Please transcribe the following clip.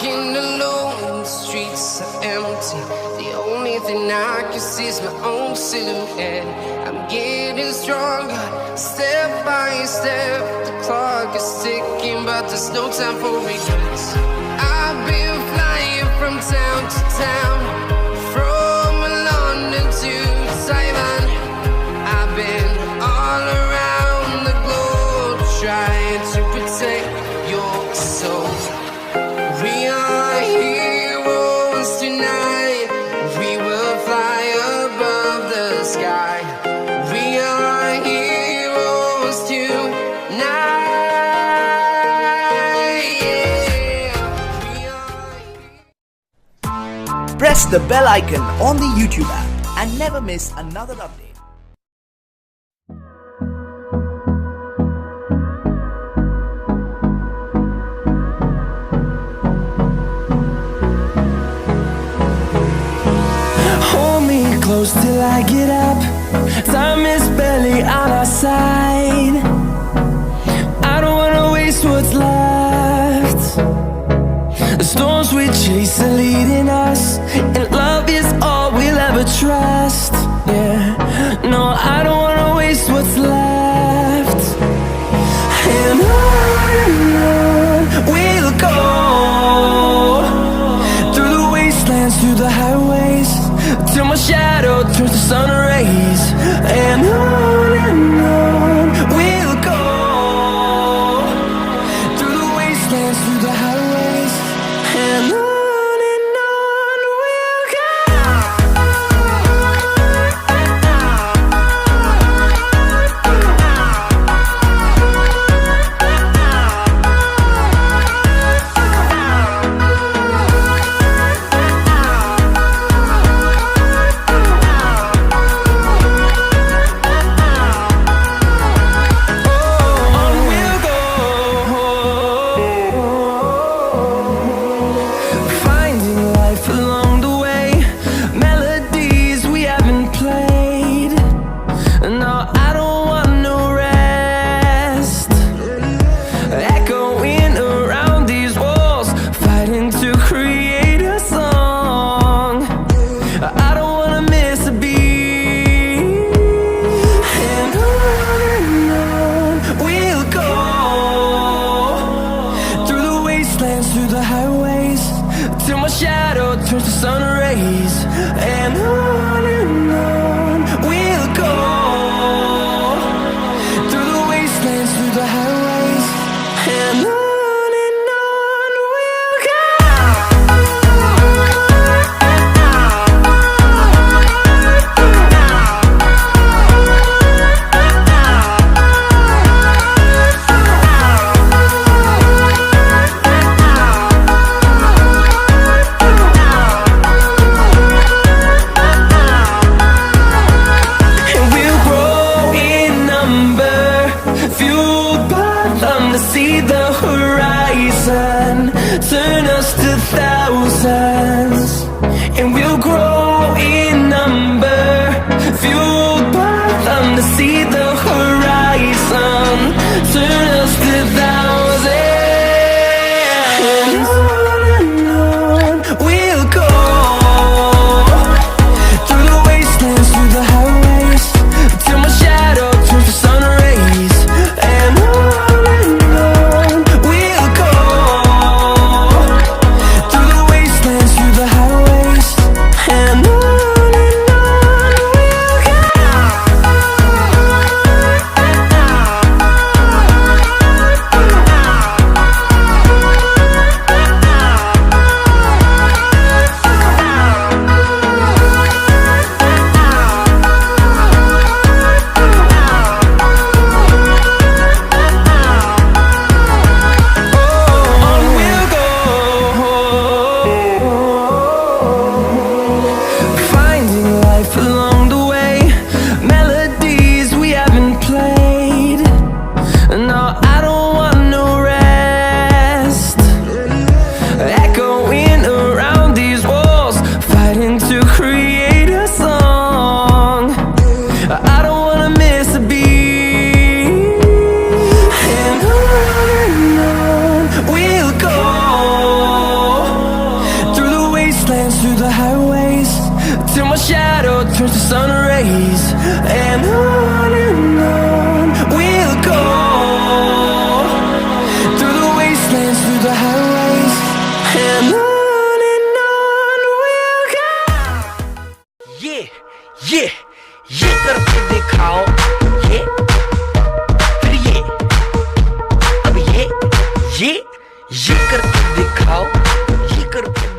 walking alone, the streets are empty. The only thing I can see is my own silhouette. I'm getting stronger, step by step. The clock is ticking, but there's no time for regrets. I've been flying from town to town, from London to Taiwan. I've been all around the globe trying to protect your soul. We are heroes tonight. We will fly above the sky. We are heroes tonight. Yeah. Press the bell icon on the YouTube app and never miss another update. Close till I get up. Time is barely on our side. I don't wanna waste what's left. The storms we chase are leading us, and love is all we'll ever trust. Yeah, no, I don't wanna waste what's left. And on we'll go, through the wastelands, through the highways, till my shadow turns to sun rays. And on we'll go, through the wastelands, through the highways, and on we'll go. Through the highways, till my shadow turns to sun rays. And on we'll go, through the wastelands, through the highways, and on. See the horizon, turn us to thousands, and we'll grow in number, fueled by them. To see the horizon, turn us to thousands, and on we'll go, through the wastelands, through the highways, till my shadow turns to sun rays. And and ये करके दिखाओ, ये फिर ये, अब ये करके दिखाओ, ये करके